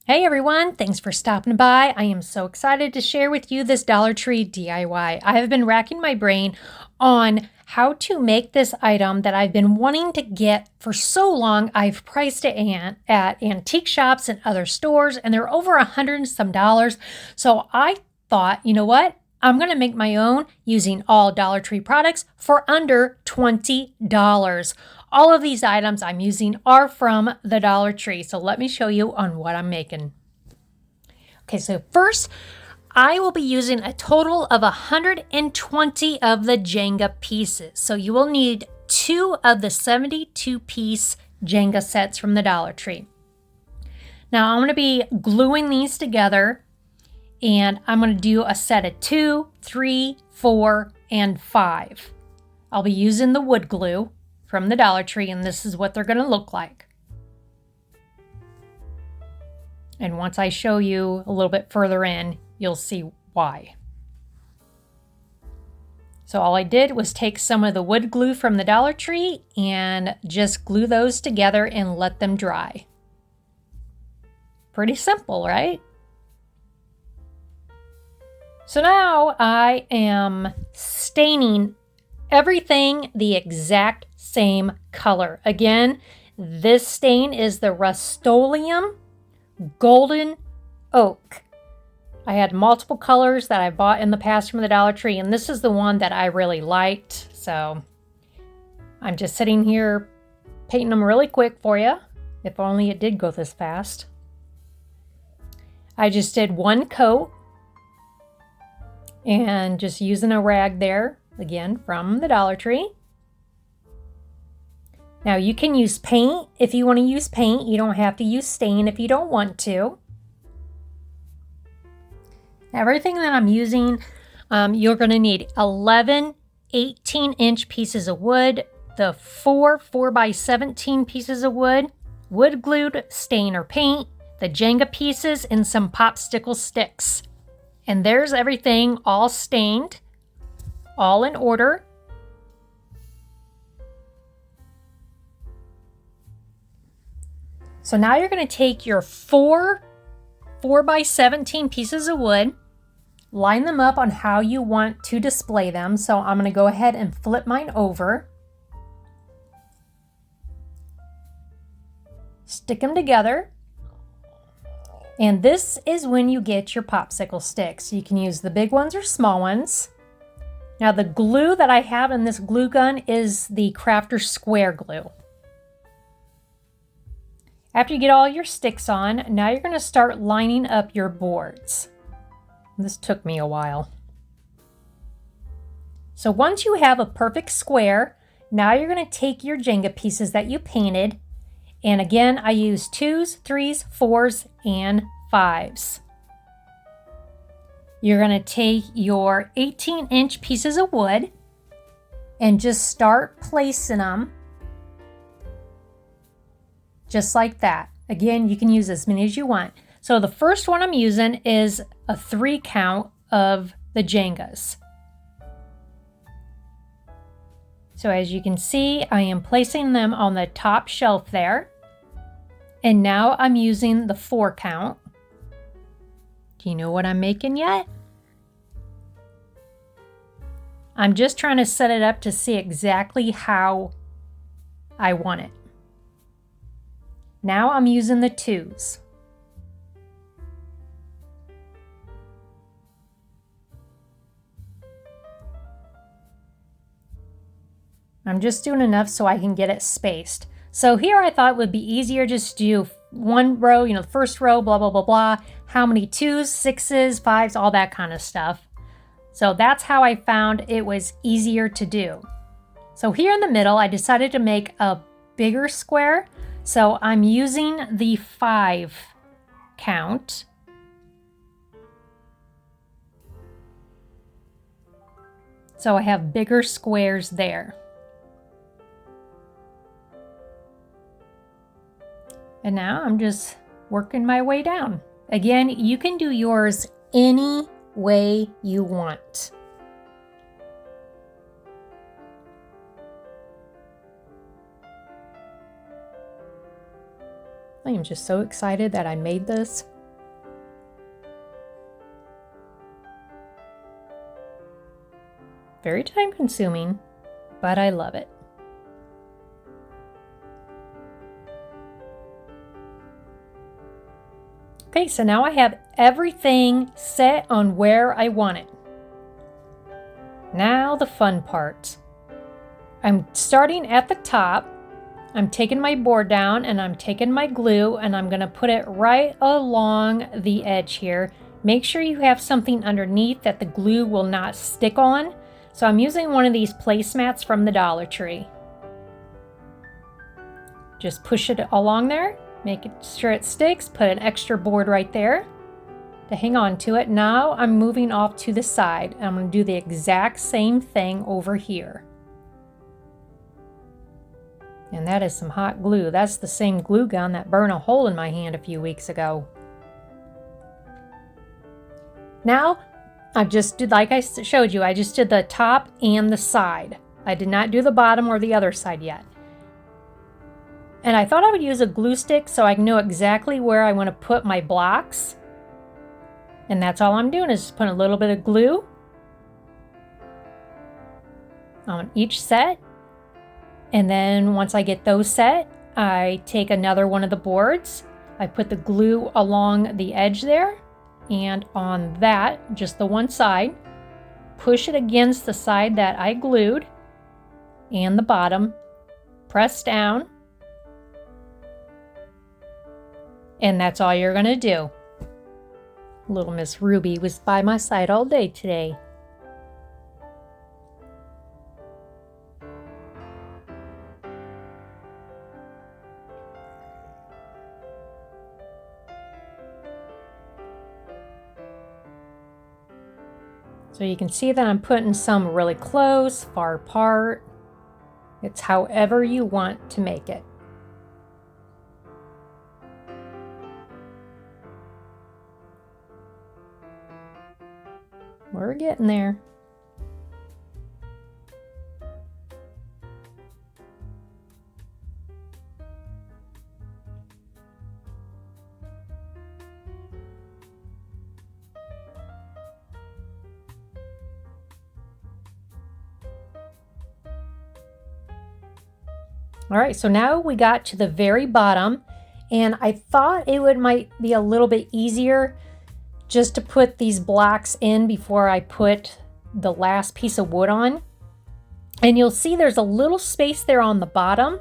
Hey everyone, thanks for stopping by. I am so excited to share with you this Dollar Tree DIY. I have been racking my brain on how to make this item that I've been wanting to get for so long. I've priced it at antique shops and other stores, and they're over $100 and some dollars. So I thought, you know what? I'm going to make my own using all Dollar Tree products for under $20. All of these items I'm using are from the Dollar Tree. So let me show you on what I'm making. Okay, so first, I will be using a total of 120 of the Jenga pieces. So you will need 2 of the 72-piece Jenga sets from the Dollar Tree. Now I'm going to be gluing these together, and I'm going to do a set of 2, 3, 4, and 5. I'll be using the wood glue from the Dollar Tree, and this is what they're going to look like. And once I show you a little bit further in, you'll see why. So all I did was take some of the wood glue from the Dollar Tree and just glue those together and let them dry. Pretty simple, right? So now I am staining everything the exact same color. Again, this stain is the Rust-Oleum Golden Oak. I had multiple colors that I bought in the past from the Dollar Tree, and this is the one that I really liked. So I'm just sitting here painting them really quick for you. If only it did go this fast. I just did one coat and just using a rag there, again, from the Dollar Tree. Now you can use paint if you want to use paint. You don't have to use stain if you don't want to. Everything that I'm using, you're going to need 11 18-inch pieces of wood, the 4 4x17 pieces of wood, wood glued stain or paint, the Jenga pieces, and some popsicle sticks. And there's everything all stained, all in order. So now you're going to take your 4 4x17 pieces of wood, line them up on how you want to display them. So I'm going to go ahead and flip mine over, stick them together, and this is when you get your popsicle sticks. You can use the big ones or small ones. Now the glue that I have in this glue gun is the Crafter Square Glue. After you get all your sticks on, now you're going to start lining up your boards. This took me a while. So once you have a perfect square, now you're going to take your Jenga pieces that you painted, and again, I use 2s, 3s, 4s, and 5s. You're going to take your 18-inch pieces of wood and just start placing them just like that. Again, you can use as many as you want. So the first one I'm using is a 3 count of the Jengas. So as you can see, I am placing them on the top shelf there. And now I'm using the 4 count. Do you know what I'm making yet? I'm just trying to set it up to see exactly how I want it. Now I'm using the 2s. I'm just doing enough so I can get it spaced. So here I thought it would be easier just to do one row, the first row, blah, blah, blah, blah. How many 2s, 6s, 5s, all that kind of stuff. So that's how I found it was easier to do. So here in the middle, I decided to make a bigger square. So I'm using the 5 count. So I have bigger squares there. And now I'm just working my way down. Again, you can do yours any way you want. I am just so excited that I made this. Very time consuming, but I love it. Okay, so now I have everything set on where I want it. Now the fun part. I'm starting at the top. I'm taking my board down and I'm taking my glue and I'm going to put it right along the edge here. Make sure you have something underneath that the glue will not stick on. So I'm using one of these placemats from the Dollar Tree. Just push it along there, make sure it sticks, put an extra board right there to hang on to it. Now I'm moving off to the side. I'm going to do the exact same thing over here. And that is some hot glue. That's the same glue gun that burned a hole in my hand a few weeks ago. Now, I just did, like I showed you, I just did the top and the side. I did not do the bottom or the other side yet. And I thought I would use a glue stick so I know exactly where I want to put my blocks. And that's all I'm doing is just put a little bit of glue on each set. And then once I get those set, I take another one of the boards. I put the glue along the edge there and on that, just the one side, push it against the side that I glued and the bottom, press down, and that's all you're gonna do. Little Miss Ruby was by my side all day today. So you can see that I'm putting some really close, far apart. It's however you want to make it. We're getting there. All right, so now we got to the very bottom, and I thought might be a little bit easier just to put these blocks in before I put the last piece of wood on. And you'll see there's a little space there on the bottom.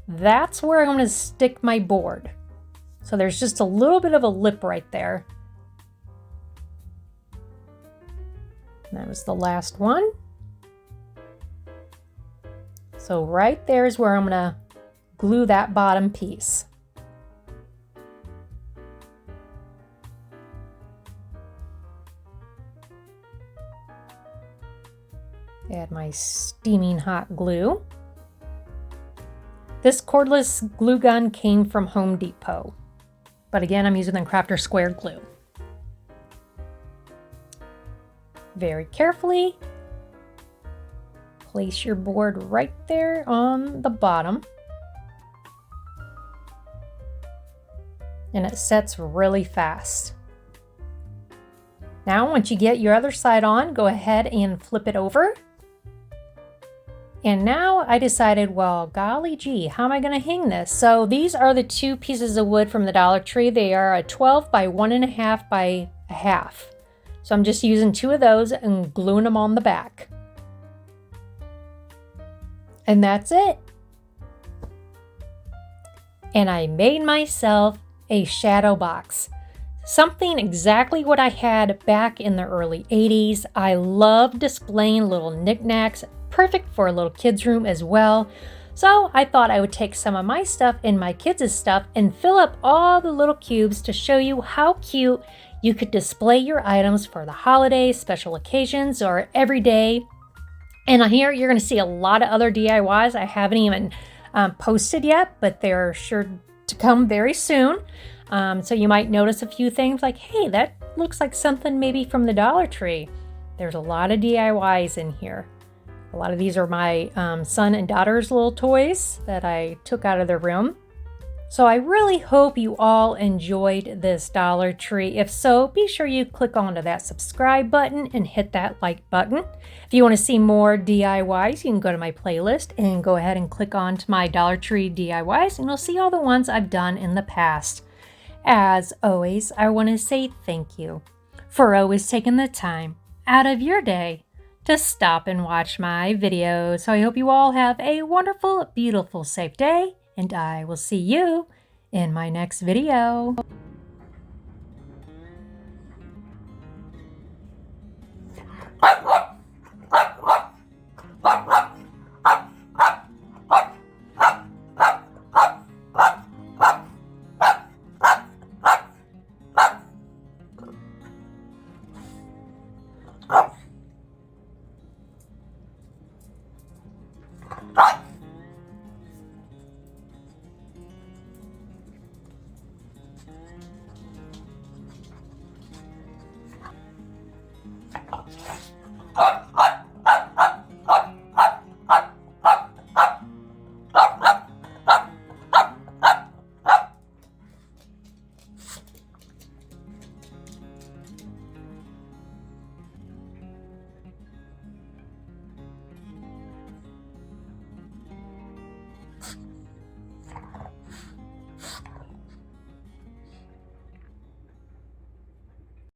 That's where I'm going to stick my board. So there's just a little bit of a lip right there. That was the last one. So right there is where I'm going to glue that bottom piece. Add my steaming hot glue. This cordless glue gun came from Home Depot, but again, I'm using the Crafter Square glue. Very carefully, place your board right there on the bottom. And it sets really fast. Now, once you get your other side on, go ahead and flip it over. And now I decided, well, golly gee, how am I going to hang this? So these are the two pieces of wood from the Dollar Tree. They are a 12 by 1.5 by 1/2. So I'm just using two of those and gluing them on the back. And that's it. And I made myself a shadow box. Something exactly what I had back in the early 80s. I love displaying little knickknacks. Perfect for a little kid's room as well. So I thought I would take some of my stuff and my kids' stuff and fill up all the little cubes to show you how cute you could display your items for the holidays, special occasions, or every day. And here you're going to see a lot of other DIYs I haven't even posted yet, but they're sure to come very soon. So you might notice a few things like, hey, that looks like something maybe from the Dollar Tree. There's a lot of DIYs in here. A lot of these are my son and daughter's little toys that I took out of their room. So I really hope you all enjoyed this Dollar Tree. If so, be sure you click onto that subscribe button and hit that like button. If you want to see more DIYs, you can go to my playlist and go ahead and click on to my Dollar Tree DIYs, and you'll see all the ones I've done in the past. As always, I want to say thank you for always taking the time out of your day to stop and watch my videos. So I hope you all have a wonderful, beautiful, safe day, and I will see you in my next video.